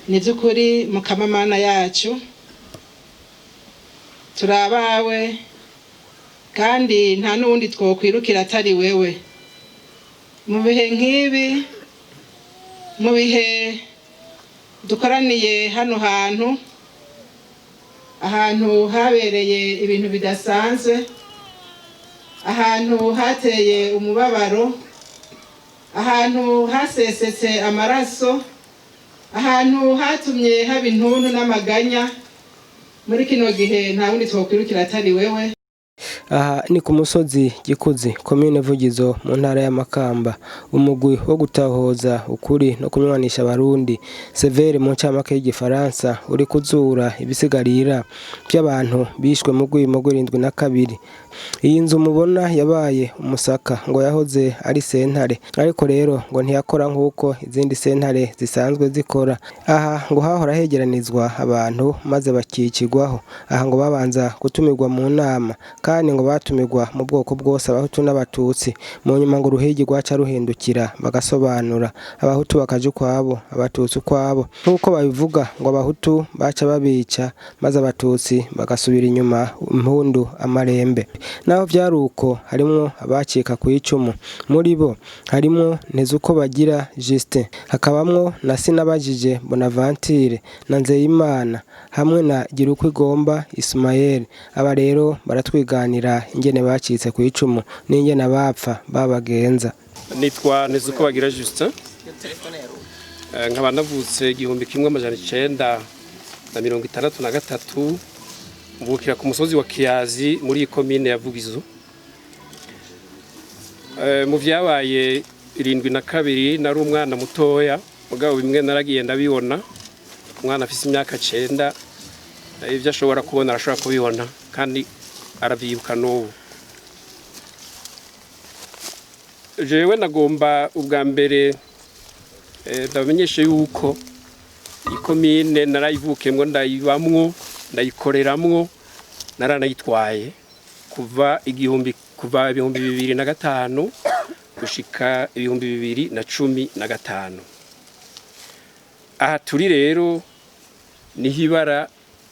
ni by'ukuri mukamamana yacu turabawe kandi nta n'uwundi twokwirukira atari wewe mu bihe nk'ibi mu bihe dukoraniye hano ahantu habereye ibintu bidasanzwe ahantu hateye umubabaro ahantu hasesetse amaraso ahantu hatumye haba intuntu n'amaganya muri kino gihe nta wundi twokwirukira atari wewe. Aha ni ku musozi Gikuzi komine Vugizo mu ntara ya Makamba umugwi wo gutahoza ukuri no kunywanisha abarundi severe mu ncamake y'igifaransa uri kuzura ibisigarira by'abantu bishwe mu rwimo rw'72. Iyi nzu mubona yabaye umusaka ngo yahoze ari sentare ariko rero ngo ntiyakora nk'uko izindi sentare zisanzwe zikora. Aha ngo hahora hegeranizwa abantu maze bakikigwaho. Aha ngo babanza gutumirwa mu nama kandi ngo batumirwa mu bwoko bwose abahutu n'abatutsi mu nyuma ngo uruhigi rwaca ruhindukira bagasobanura abahutu bakaje kwabo abatutsi kwabo nk'uko babivuga ngo abahutu baca babica maze abatutsi bagasubira inyuma impundu amarembe. Naho byaruko harimo abacika ku icumu muri bo harimo Ntezuko bagira Justin hakabamwo na Sinabajije Bonaventure na Nzeyimana hamwe na Girukwigomba Ismael. Aba rero baratwiganira ingene bacitse ku icumu n'ingene bapfa babagenza. Nitwa Ntezuko bagira Justin nkaba navutse 1963 mvukira ku musozi wa Kiyazi muri komine ya Vugizo. Mu vyabaye 72 nari umwana mutoya mugabo bimwe naragiye ndabibona umwana afise imyaka 9 ivyo ashobora kubona arashobora kubibona kandi aravyibuka n'ubu. Jewe nagomba ubwa mbere ndamenyeshe yuko ikomine narayivukemwo ndayibamwo ndayikoreramwo naranayitwaye kuva 2005 gushika 2015. Aha turi rero ni hibara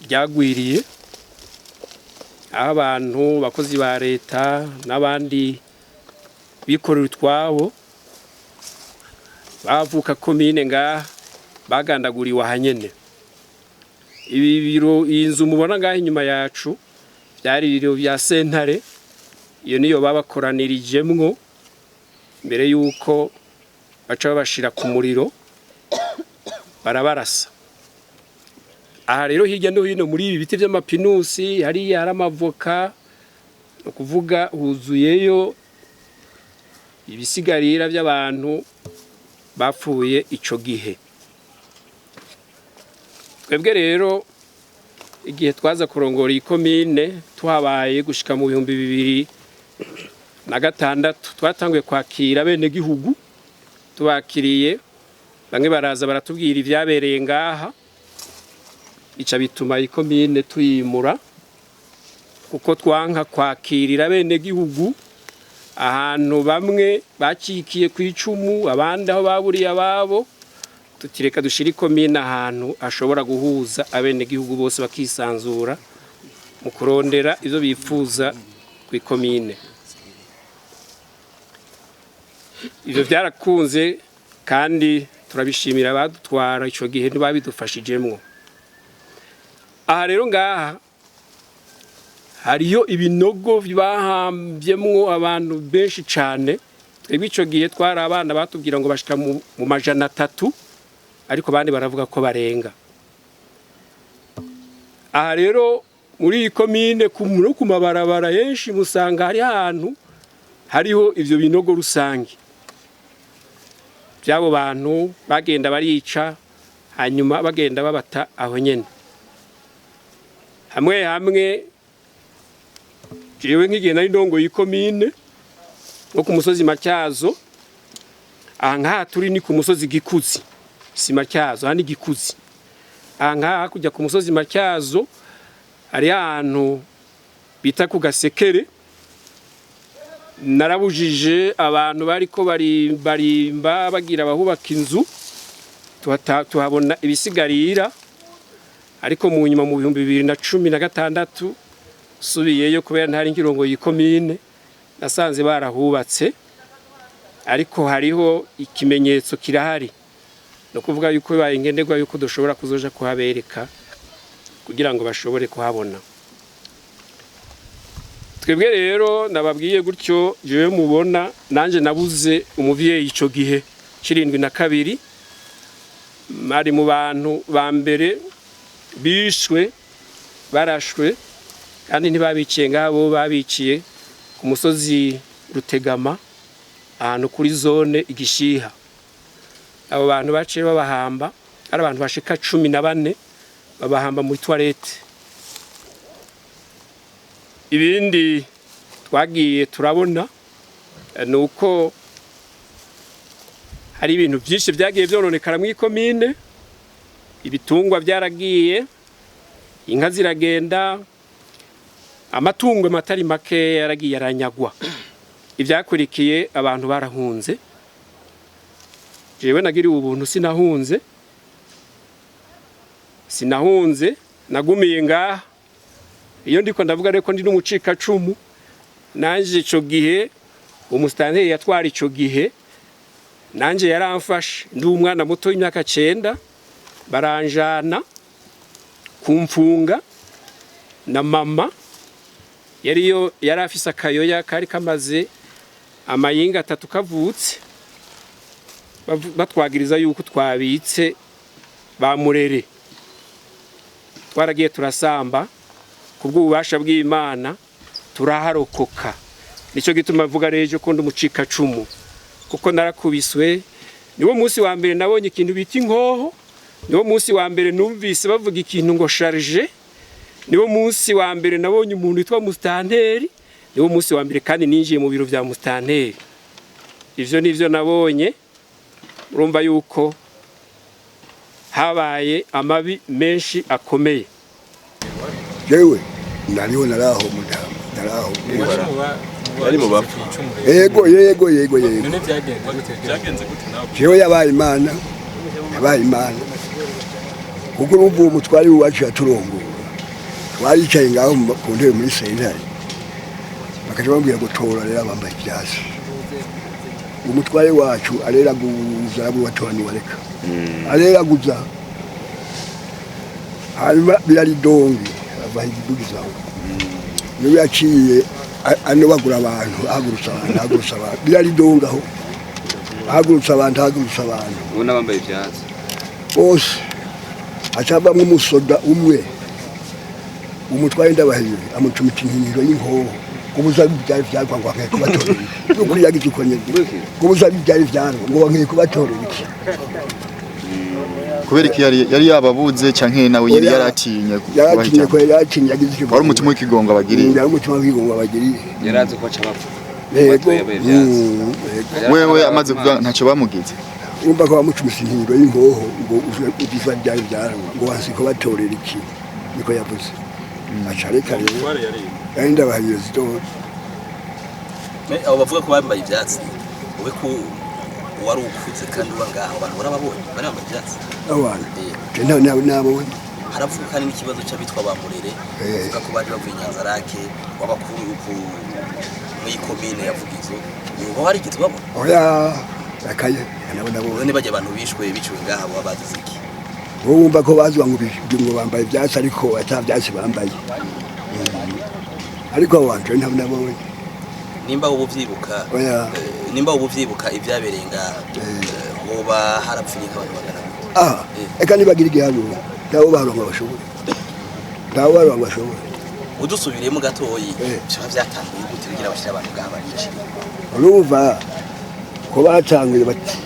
ryagwiriye abantu bakozi ba leta n'abandi bikorera utwabo bavuka komine ngaha bagandaguriwe ahanyene. Ibi biro inzu mubona ngaha inyuma yacu byari biro bya sentare iyo niyo babakoranirijemwo mbere yuko baca babashira ku muriro barabarasa. Aha rero hirya no hino muri ibi biti by'amapinusi hari amavoka no kuvuga huzuyeyo ibisigarira by'abantu bapfuye ico gihe. Twebwe rero igihe twaza kurongora ikomine tuhabaye gushika mu 2006 twatanguye kwakira bene gihugu tubakiriye bamwe baraza baratubwira ivyabereye ngaha ica bituma ikomine tuyimura kuko twanka kwakirira bene gihugu ahantu bamwe bacikiye ku icumu abandi aho baburiye ababo tutireka dushira ikomine ahantu ashobora guhuza abene gihugu bose bakisanzura mu kurondera ivyo bifuza ku ikomine. Ivyo byarakunze kandi turabishimira abadutwara ico gihe ntibabidufashijemwo. Aha rero ngaha hariyo ibinogo bahambyemwo abantu benshi cane. Twebwe ico gihe twari abana batubwira ngo bashika mu 300 ariko bandi baravuga ko barenga. Aha rero muri iyi komine ku mabarabara yenshi musanga hari ahantu hariho ivyo binogo rusangi byabo bantu bagenda barica hanyuma bagenda babata aho nyene. Hamwe jewe nkigenda indongo y'ikomine no ku musozi Matyazo. Aha ngaha turi ni ku musozi Gikuzi si Matyazo hani Gikuzi. Aha ngaha kujya ku musozi Matyazo hari ahantu bita ku Gasekere narabujije abantu bariko barimba bagira bahubaka inzu tuhabona ibisigarira, ariko mu nyuma mu 2016 subiyeyo kubera ntari nkirongo yikomine nasanze barahubatse, ariko hariho ikimenyetso kirahari no kuvuga yuko bibaye ngenderwa yuko dushobora kuzoja kuhabereka kugira ngo bashobore kuhabona. Twebwe rero nababwiye gutyo, jewe mubona nanje nabuze umuvyeyi ico gihe 72 mari mu bantu ba mbere bishwe barashwe, kandi ntibabiciye ngabo, babiciye ku musozi Rutegama ahantu kuri zone Igishiha. Abo bantu baciye babahamba ari abantu bashika 14 babahamba muri toilette. Ibindi twagiye turabona nuko hari ibintu byinshi byagiye byononekara mu ikomine, ibitungwa byaragiye, inka ziragenda, amatungo matari make yaragiye aranyagwa. Ivyakurikiye abantu barahunze. Jewe nagiriwe ubuntu sinahunze, nagumiye ngaha. Iyo ndiko ndavuga reko ndi n'umucika cumu, nanje ico gihe umusitanteri yatwara ico gihe nanje yaramfashe, ndi umwana muto w'imyaka 9, baranjana kumfunga na mama yari afise akayoya kari kamaze amayinga 3 kavutse, batwagiriza yuko twabitse bamurere. Twaragiye turasamba kubw'ububasha bw'Imana turaharokoka. Nico gituma mvuga rejo ko ndumucika cumu, kuko narakubiswe. Niwo munsi wa mbere nabonye ikintu biti inkoho, niwo munsi wa mbere numvise bavuga ikintu ngo charge, niwo munsi wa mbere nabonye umuntu witwa mustanteri, niwo munsi wa mbere kandi ninjiye mu biro vya mustanteri. Ivyo nivyo nabonye. Urumva yuko habaye amabi menshi akomeye. Jewe nariho naraho mudamu, naraho bari mu bapfu. Yego none byagenze gute nawe? Jewe yabaye Imana kuko urumva umutwari wacu yaturongo twaricaye ngaho ku ntebe muri sentare, bakaje bambwira gutora rero bambaye ivyasi. Umutware wacu areraguza abo watoni wareka areraguza hanyuma biraridongi abahidugizaho niwe yaciye ano bagura abantu ahagurutsa abantu biraridongaho ahagurutsa abantu ubona bambaye ivyatsi bose acabamwe umusoda umwe umutware ndabahiye amucumita inkiniro y'inkoho kubuza byari byarwangwa nke kubatorera ukuri yagize ukonye kubuza byari byarwo ngo nke kubatorera iki kubera iki yari yababuze canke nawe yari yaratinye ko yatinye yagize iki wari umutima w'ikigongo abagiriye yari umutima w'ikigongo abagiriye yarazi ko cabapfa wewe amaze kuvuga ntacyo bamugize umva ko bamucumisa inkiniro y'inkoho ngo ugiza byari byarwo ngo wasiko batorera iki niko yavuze acareka rero enda bahizo abo bavuga ko bambaye ivyatsi ube ko wari ukuze kandi ubangaho abantu barababonye bari bambaye ivyatsi abantu nabo haravuga kandi n'ikibazo cy'abitwa bamurere uvuga ko bari bavuye Nyanzarake wabakuru ku muri komine yavugizo ngo hari kitwa babo oya akaye nabo none baje abantu bishwe ngaha babazize iki wumva ko bazwa ngo bambaye ivyatsi ariko atavyatsi bambaye ariko wanje ntabwo nimba ubuvyibuka ibyabereye ngaha woba harapfiriye abantu bagana eka nibagira igihaburo nabo barongo bashobora udusubiriyemo gatoyi byo byatangiye gute bigira bashira abantu ngaha barici urumva ko batangiye bati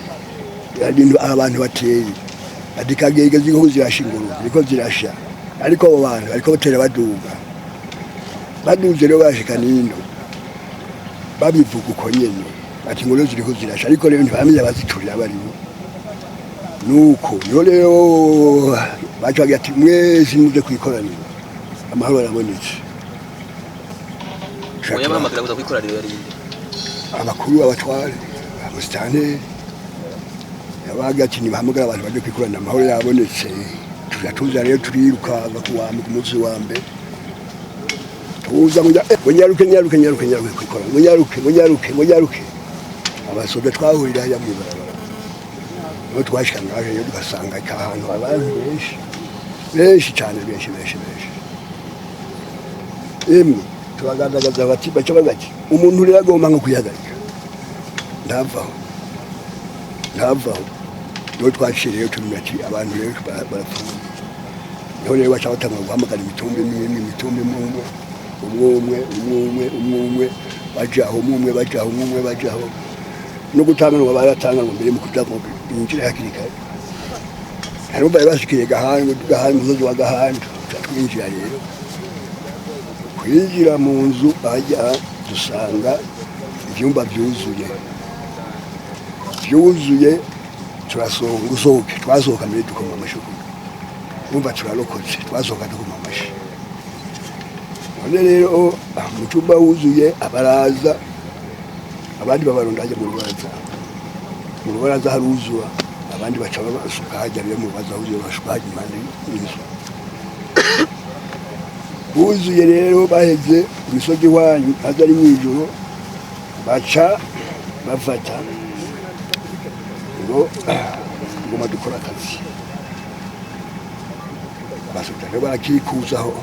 abantu bateye adikagegeze inko zirashingura niko zirasha ariko abo bantu ariko batera baduze rero bashika nino babivuga uko nyene ati ngo ziri ko zirasha ariko rero ntibamenya baziturira barimo nuko rero bacaga ati mwese muze kwikoranira amahoro arabonetse oya bahamagara kuza kwikoranira yari abakuru abatware abustane yabaga ati nibahamagara abantu baje kwikorana amahoro yabonetse tuza rero turirukaga ku munsi wa mbere tuza nyaruke kwikora nyaruke abasoda twahurira ya mwibarabara no twashikanga rero tugasanga ahantu abantu benshi cyane benshi emwe tubagandagaza bati baca bagati umuntu rero agomba nko kuyagarika ndavaho no twashiriye tumati abantu rero barapfuye niho rero baca batanga guhamagara imitumbi umwe bajaho no gutanga ngo baratanga ngo mbere mu kujamo binjira hakiri kare hano bari bashikiriye gahantu muzozi wa gahantu twinjira rero kwinjira mu nzu bajya dusanga ibyumba byuzuye twasohoka muri dukoma amashuku numva turarokotse twasohoka dukoma amashi none rero mu cyumba wuzuye abaraza abandi babarundaje mu rubaraza haruzura abandi baca basuka hajya mu rubaza huzuye bashuka impande y'inzu buzuye rero baheze imisozi wanyu azari mu ijoro baca bafata ngo dukora akazi basuka rero barakikuzaho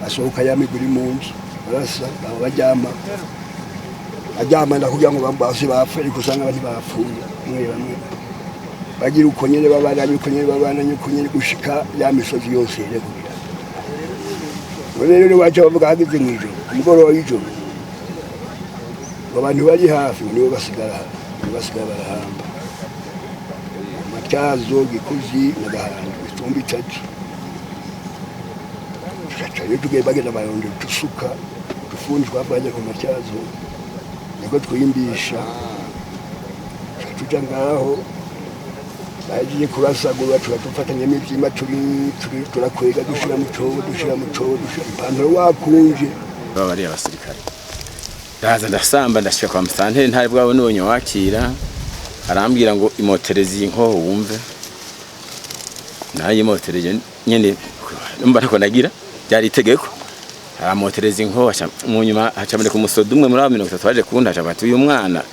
basohoka yamiguri mu nzu barasa baryama ndakugira ngo bambase bapfe ariko usanga bari bapfuye bamwe bagira uko nyene babana gushika ya misozi yose irekubira rero baca bavuga hageze mu ijoro umugoroba w'ijoro abantu bari hafi nibo basigara barahamba Matyazo Gikuzi na Gahanda itumbi itatu rero tugiye bagenda abayondo tusuka tufunjwa bajya ku Matyazo niko twimbisha tuja ngaho bagiye kurasagura tufatanya n'ibyima turakwega dushira mu cobo ipantaro wakunje bari abasirikare ndaza ndasamba ndashika kwa Musanteri ntari bwabo nonye wakira arambwira ngo imoterezi inko wumve naye imotereje nyene mba ntako nagira byari itegeko aramotereza inko mu nyuma hacamure ku musodo umwe muri 30 baje kuntaje bati uyu mwana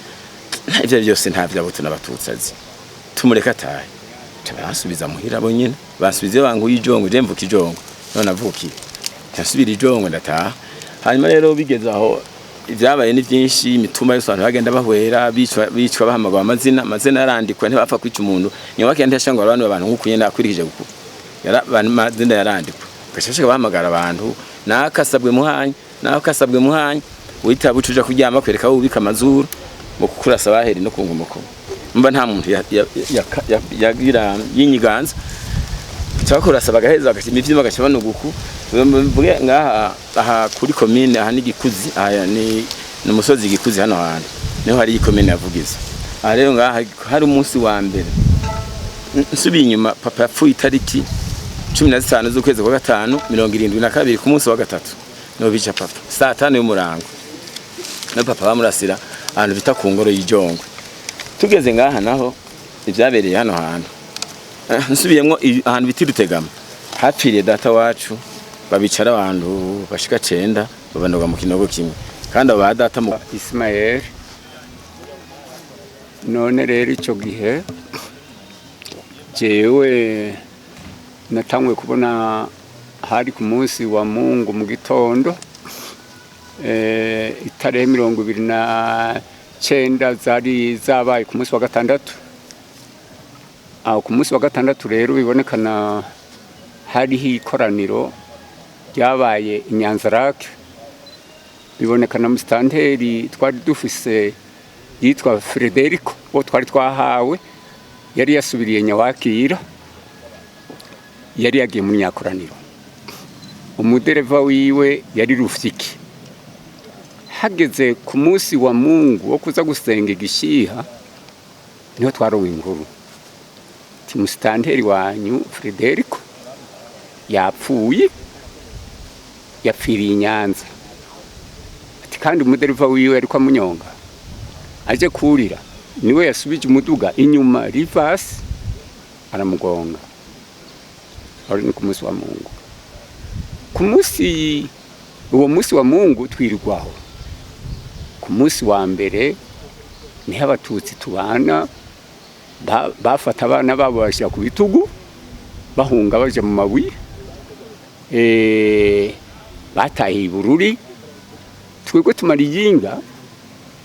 ivyo byose nta vyabo tunabatutsazi tumureka taye tabasubiza muhira bo nyine basubize bangu yijongo je mvuka ijongo none avuki tasubira ijongo ndataha hanyuma rero bigeze aho ibyabaye ni byinshi imituma yose abantu bagenda bahwera bicwa bahamagwa amazina yarandikwa ntibapfa kwica umuntu niyo wakende yashangwa abantu nkuko nyene akwirije guku yara mazina yarandikwa gashashaka bahamagara abantu nakasabwe muhanyi wita bucuja kuryama kwereka ubika amazuru mu kukurasa baheri no kungumoko mba nta muntu yagira yinyiganza cyakurasa bagaheza bagashima ivyima gashobano guku mvuge ngaha aha kuri commune aha ni Gikuzi aya ni umusozi Gikuzi hano hantu niho hari commune yavugiza aha rero ngaha hari umunsi wa mbere nsubiye inyuma papa yapfuye itariki 15 z'ukwezi kwa gatanu 72 ku munsi wa gatatu no bica papa saa 5 y'umurango no papa bamurasira ahantu bita ku ngoro y'ijongwe tugeze ngaha naho ibyabereye hano hantu nsubiyemo ahantu biti Rutegama hapfiriye data wacu babicara abantu bashika 9 babanoga mu kinogo kimwe kandi aba data mu Ismael none rero ico gihe jewe natangwe kubona hari ku munsi wa Mungu mu gitondo itare 29 zari zabaye ku munsi wa gatandatu aho ku munsi wa gatandatu rero bibonekana hariho ikoraniro ryabaye Inyanzarake bibonekana Musitanteri twari dufise yitwa Frederico wo twari twahawe yari yasubiriye Nyawakira yari yagiye mu nyakoraniro umudereva wiwe yari Rufyiki hageze ku munsi wa Mungu wo kuza gusenga igishiha niho twarowe inkuru Musitanteri wanyu Frederico yapfuye yapfiriye Nyanza ati kandi umudereva wiwe ariko amunyonga aje kurira niwe yasubije umuduga inyuma rivasi aramugonga. Ari ni ku munsi wa Mungu. Ku munsi uwo munsi wa Mungu twirwaho. Ku munsi wa mbere niho abatutsi tubana bafata abana babo bashyira ku bitugu bahunga baje mu mabuye. Batahiye Bururi, twebwe tumara iyinga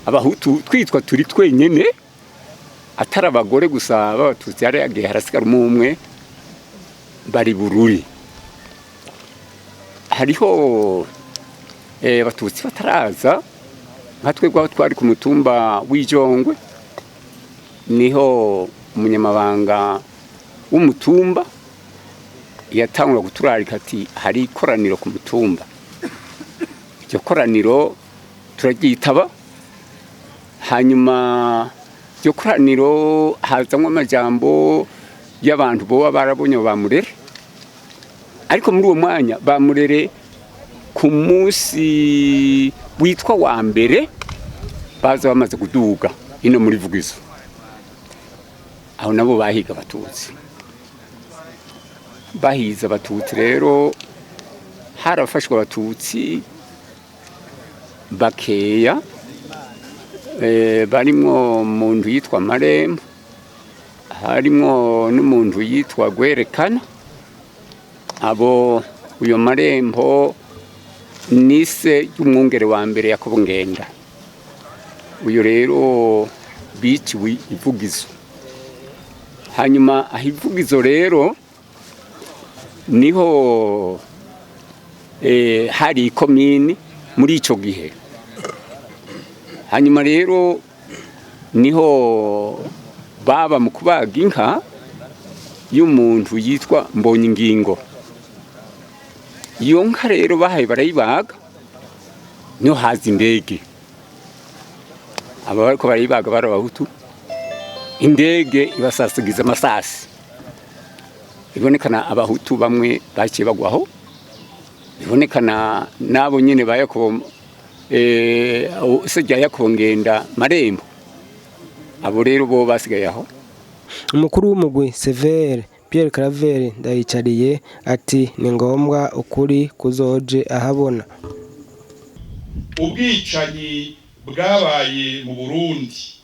abahutu twitwa turi twenyene, atari abagore gusa b'abatutsi hari yagiye harasigara umwe bari Bururi. Hariho abatutsi bataraza nka twebwe aho twari ku mutumba w'Ijongwe, niho umunyamabanga w'umutumba yatangura guturarika ati hari ikoraniro ku mutumba. Iryo koraniro turaryitaba, hanyuma iryo koraniro hazamwo amajambo y'abantu boba barabonye Bamurere, ariko muri uwo mwanya Bamurere ku munsi witwa wa mbere baza bamaze kuduga ino muri Vugizo, aho nabo bahiga abatutsi. Bahiza abatutsi rero harafashwe abatutsi bakeya, barimwo umuntu yitwa Marembo, harimwo n'umuntu yitwa Gwerekana. Abo uyo Marembo nise y'umwungere wa mbere Yakobo Ngenda. Uyo rero biciwe Ivugizo. Hanyuma Ivugizo rero niho hari komini muri ico gihe. Hanyuma rero niho baba mu kubaga inka y'umuntu yitwa Mbonyingingo. Iyo nka rero bahaye barayibaga, niho haza indege. Aba bariko barayibaga bari abahutu, indege ibasasigiza amasasi. Ibonekana abahutu bamwe baciye bagwaho, ibonekana nabo nyene ba Yakobo sejya Yakobo Ngenda Marembo, abo rero bo basigaye aho. Umukuru w'umugwi Severe Pierre Claver Ndayicariye ati ni ngombwa ukuri kuzoje ahabona. Ubwicanyi bwabaye mu Burundi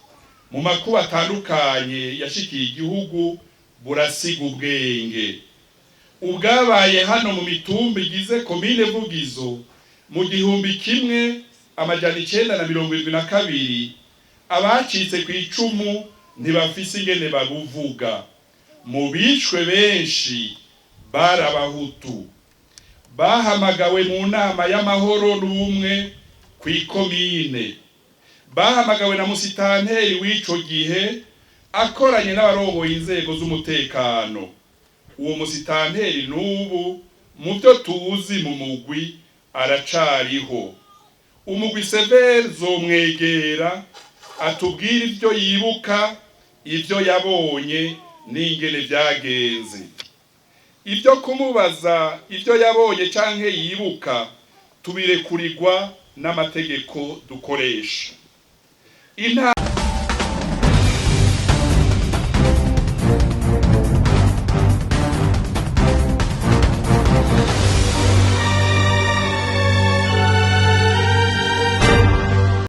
mu makuba atandukanye yashikiye igihugu burasiga ubwenge. Ubwabaye hano mu mitumba igize komine Vugizo mu 1972, abacitse ku icumu ntibafise ingene babuvuga. Mu bishwe benshi barabahutu, bahamagawe mu nama y'amahoro n'ubumwe kw'ikomine, bahamagawe na musitanteri w'ico gihe akoranye n'abarongoye inzego z'umutekano. Uwo musitanteri n'ubu mu byo tuzi mu mugwi aracariho. Umugwi Severe zomwegera atubwira ivyo yibuka, ivyo yabonye n'ingene vyagenze. Ivyo kumubaza ivyo yabonye canke yibuka tubirekurirwa n'amategeko dukoresha.